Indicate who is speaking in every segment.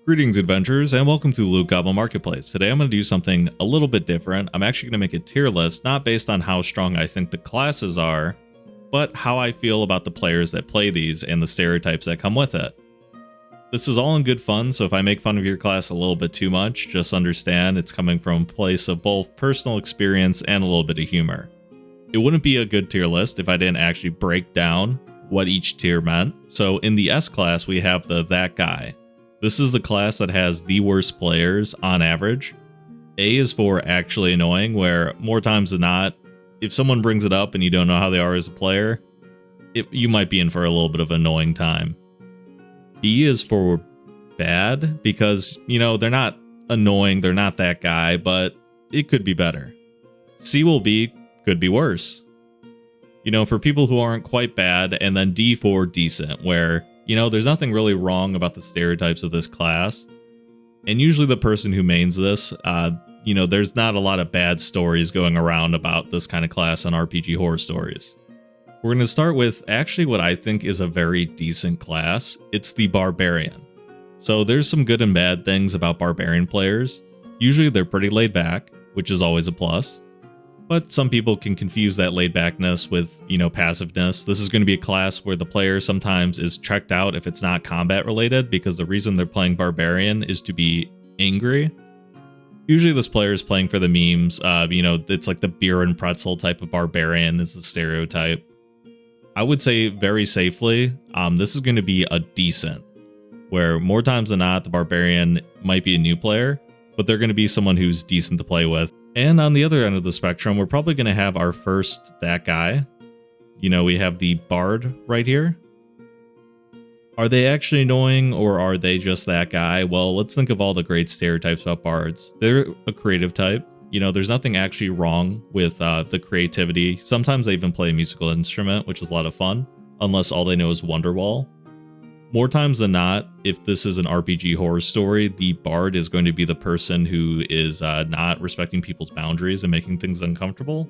Speaker 1: Greetings, adventurers, and welcome to Loot Goblin Marketplace. Today I'm going to do something a little bit different. I'm actually going to make a tier list, not based on how strong I think the classes are, but how I feel about the players that play these and the stereotypes that come with it. This is all in good fun, so if I make fun of your class a little bit too much, just understand it's coming from a place of both personal experience and a little bit of humor. It wouldn't be a good tier list if I didn't actually break down what each tier meant. So in the S class, we have the That Guy. This is the class that has the worst players on average. A is for actually annoying, where more times than not, if someone brings it up and you don't know how they are as a player, you might be in for a little bit of an annoying time. B is for bad, because, they're not annoying, they're not that guy, but it could be better. C will be, could be worse. For people who aren't quite bad, and then D for decent, where there's nothing really wrong about the stereotypes of this class. And usually the person who mains this, there's not a lot of bad stories going around about this kind of class on RPG horror stories. We're going to start with actually what I think is a very decent class. It's the Barbarian. So there's some good and bad things about Barbarian players. Usually they're pretty laid back, which is always a plus. But some people can confuse that laid-backness with, passiveness. This is going to be a class where the player sometimes is checked out if it's not combat-related, because the reason they're playing Barbarian is to be angry. Usually this player is playing for the memes. It's like the beer and pretzel type of Barbarian is the stereotype. I would say very safely, this is going to be a decent, where more times than not, the Barbarian might be a new player, but they're going to be someone who's decent to play with. And on the other end of the spectrum, we're probably going to have our first That Guy. We have the Bard right here. Are they actually annoying, or are they just that guy? Well, let's think of all the great stereotypes about Bards. They're a creative type. There's nothing actually wrong with the creativity. Sometimes they even play a musical instrument, which is a lot of fun, unless all they know is Wonderwall. More times than not, if this is an RPG horror story, the Bard is going to be the person who is not respecting people's boundaries and making things uncomfortable,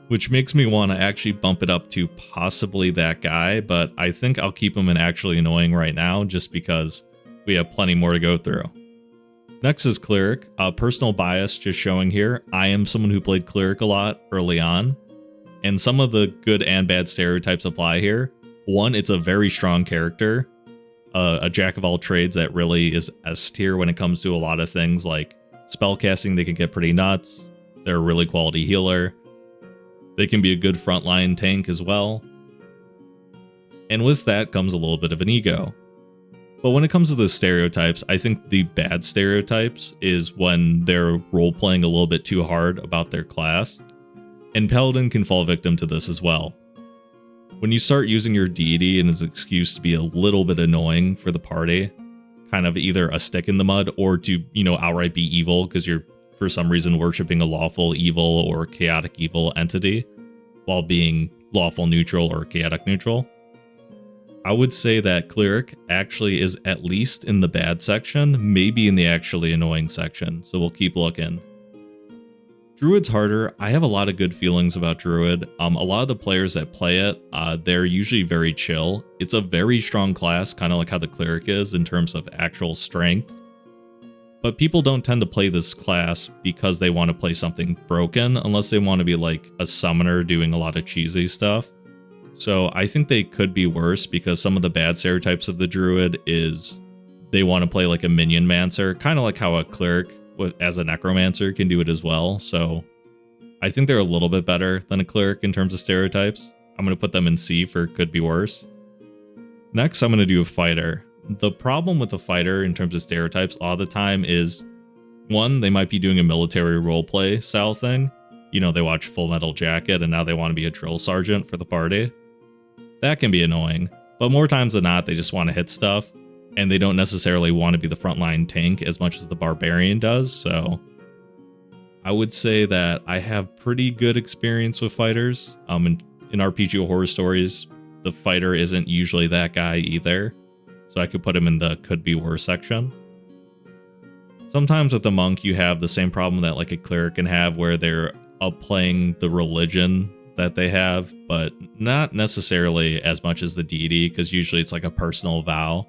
Speaker 1: which makes me want to actually bump it up to possibly That Guy, but I think I'll keep him in actually annoying right now just because we have plenty more to go through. Next is Cleric. Personal bias just showing here. I am someone who played Cleric a lot early on, and some of the good and bad stereotypes apply here. One, it's a very strong character. A jack of all trades that really is S tier when it comes to a lot of things like spellcasting. They can get pretty nuts. They're a really quality healer. They can be a good frontline tank as well. And with that comes a little bit of an ego. But when it comes to the stereotypes, I think the bad stereotypes is when they're role-playing a little bit too hard about their class. And Paladin can fall victim to this as well. When you start using your deity and as an excuse to be a little bit annoying for the party, kind of either a stick in the mud or to, outright be evil because you're for some reason worshipping a lawful evil or chaotic evil entity while being lawful neutral or chaotic neutral, I would say that Cleric actually is at least in the bad section, maybe in the actually annoying section, so we'll keep looking. Druid's harder. I have a lot of good feelings about Druid. A lot of the players that play it, they're usually very chill. It's a very strong class, kind of like how the Cleric is in terms of actual strength. But people don't tend to play this class because they want to play something broken, unless they want to be like a summoner doing a lot of cheesy stuff. So I think they could be worse, because some of the bad stereotypes of the Druid is they want to play like a minion mancer, kind of like how a Cleric as a necromancer can do it as well. So I think they're a little bit better than a Cleric in terms of stereotypes. I'm going to put them in C for could be worse. Next, I'm going to do a fighter. The problem with a fighter in terms of stereotypes all the time is, one, they might be doing a military roleplay style thing. They watch Full Metal Jacket and now they want to be a drill sergeant for the party. That can be annoying, but more times than not, they just want to hit stuff. And they don't necessarily want to be the frontline tank as much as the Barbarian does, so I would say that I have pretty good experience with fighters. In RPG horror stories, the fighter isn't usually that guy either, so I could put him in the could be worse section. Sometimes with the monk, you have the same problem that like a Cleric can have, where they're upplaying the religion that they have, but not necessarily as much as the deity, because usually it's like a personal vow.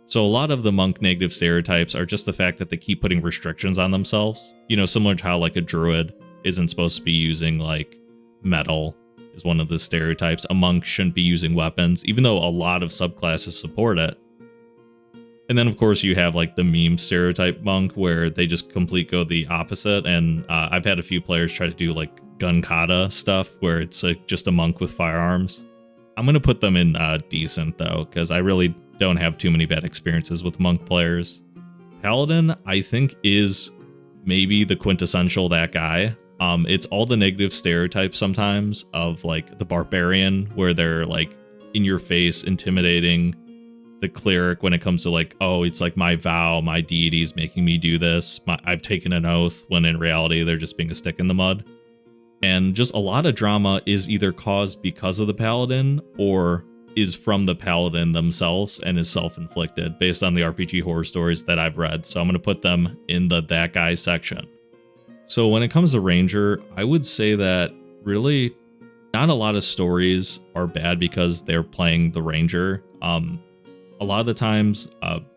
Speaker 1: So a lot of the monk negative stereotypes are just the fact that they keep putting restrictions on themselves. You know, similar to how like a druid isn't supposed to be using like metal is one of the stereotypes. A monk shouldn't be using weapons, even though a lot of subclasses support it. And then, of course, you have like the meme stereotype monk where they just go the opposite. And I've had a few players try to do like gun kata stuff where it's just a monk with firearms. I'm going to put them in decent, though, because I really don't have too many bad experiences with monk players. Paladin, I think, is maybe the quintessential that guy. It's all the negative stereotypes sometimes of like the Barbarian where they're like in your face, intimidating. The Cleric when it comes to like, oh, it's like my vow, my deity's making me do this. I've taken an oath, when in reality they're just being a stick in the mud. And just a lot of drama is either caused because of the Paladin or is from the Paladin themselves and is self-inflicted based on the RPG horror stories that I've read. So I'm going to put them in the that guy section. So when it comes to Ranger, I would say that really not a lot of stories are bad because they're playing the Ranger. A lot of the times,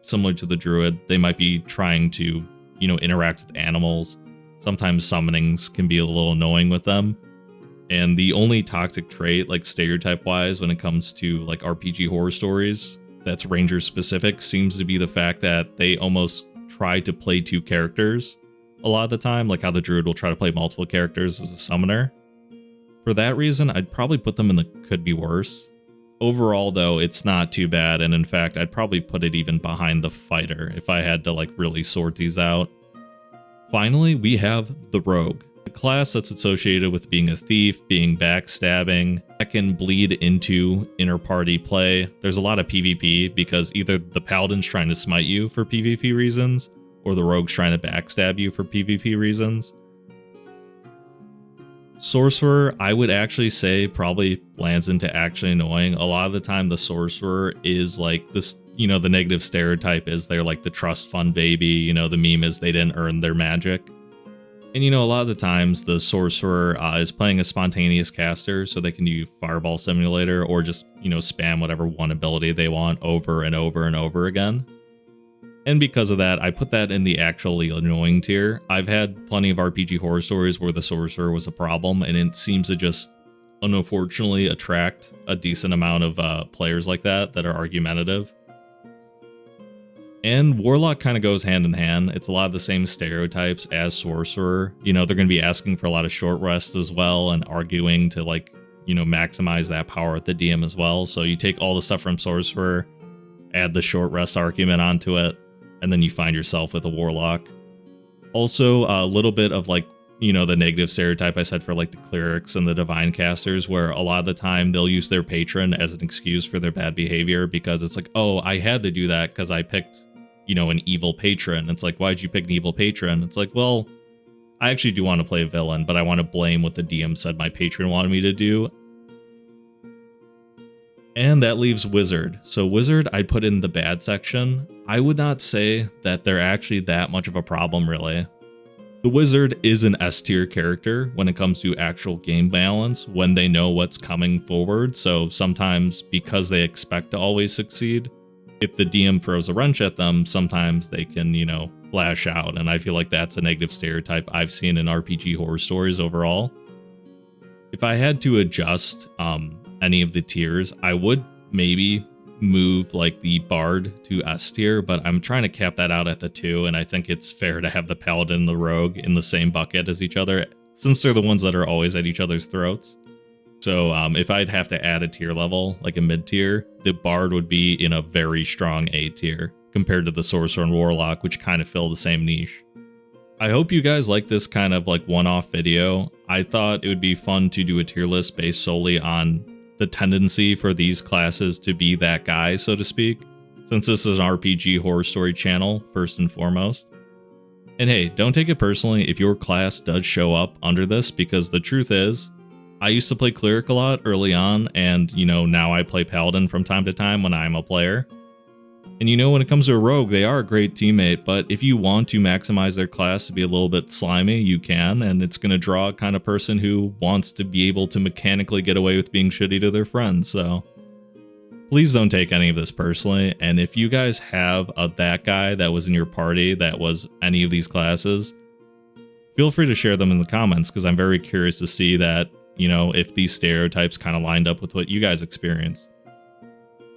Speaker 1: similar to the Druid, they might be trying to, interact with animals. Sometimes summonings can be a little annoying with them. And the only toxic trait, like stereotype-wise, when it comes to like RPG horror stories, that's Ranger specific, seems to be the fact that they almost try to play two characters a lot of the time, like how the Druid will try to play multiple characters as a summoner. For that reason, I'd probably put them in the could be worse. Overall, though, it's not too bad, and in fact, I'd probably put it even behind the Fighter if I had to like really sort these out. Finally, we have the Rogue, a class that's associated with being a thief, being backstabbing, that can bleed into inter-party play. There's a lot of PvP because either the Paladin's trying to smite you for PvP reasons, or the Rogue's trying to backstab you for PvP reasons. Sorcerer, I would actually say probably lands into actually annoying. A lot of the time, the Sorcerer is like this, the negative stereotype is they're like the trust fund baby, the meme is they didn't earn their magic. And a lot of the times the Sorcerer is playing a spontaneous caster, so they can do Fireball Simulator or just, spam whatever one ability they want over and over and over again. And because of that, I put that in the actually annoying tier. I've had plenty of RPG horror stories where the Sorcerer was a problem, and it seems to just, unfortunately, attract a decent amount of players like that are argumentative. And Warlock kind of goes hand in hand. It's a lot of the same stereotypes as Sorcerer. They're going to be asking for a lot of short rest as well and arguing to, maximize that power at the DM as well. So you take all the stuff from Sorcerer, add the short rest argument onto it, and then you find yourself with a Warlock. Also, a little bit of the negative stereotype I said for the Clerics and the Divine Casters, where a lot of the time they'll use their patron as an excuse for their bad behavior because it's like, oh, I had to do that because I picked, an evil patron. It's like, why'd you pick an evil patron? It's like, well, I actually do want to play a villain, but I want to blame what the DM said my patron wanted me to do. And that leaves Wizard. So Wizard, I'd put in the bad section. I would not say that they're actually that much of a problem, really. The Wizard is an S tier character when it comes to actual game balance, when they know what's coming forward. So sometimes, because they expect to always succeed, if the DM throws a wrench at them, sometimes they can, lash out. And I feel like that's a negative stereotype I've seen in RPG horror stories overall. If I had to adjust any of the tiers, I would maybe move the Bard to S tier, but I'm trying to cap that out at the 2, and I think it's fair to have the Paladin and the Rogue in the same bucket as each other, since they're the ones that are always at each other's throats. So if I'd have to add a tier level, like a mid tier, the Bard would be in a very strong A tier compared to the Sorcerer and Warlock, which kind of fill the same niche. I hope you guys like this kind of one-off video. I thought it would be fun to do a tier list based solely on the tendency for these classes to be that guy, so to speak, since this is an RPG horror story channel, first and foremost. And hey, don't take it personally if your class does show up under this, because the truth is, I used to play Cleric a lot early on, and now I play Paladin from time to time when I'm a player. And when it comes to a Rogue, they are a great teammate, but if you want to maximize their class to be a little bit slimy, you can, and it's going to draw a kind of person who wants to be able to mechanically get away with being shitty to their friends, so. Please don't take any of this personally, and if you guys have that guy that was in your party that was any of these classes, feel free to share them in the comments, because I'm very curious to see that, you know, if these stereotypes kind of lined up with what you guys experienced.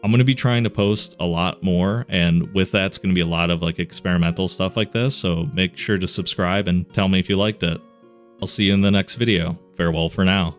Speaker 1: I'm going to be trying to post a lot more, and with that, it's going to be a lot of like experimental stuff like this, so make sure to subscribe and tell me if you liked it. I'll see you in the next video. Farewell for now.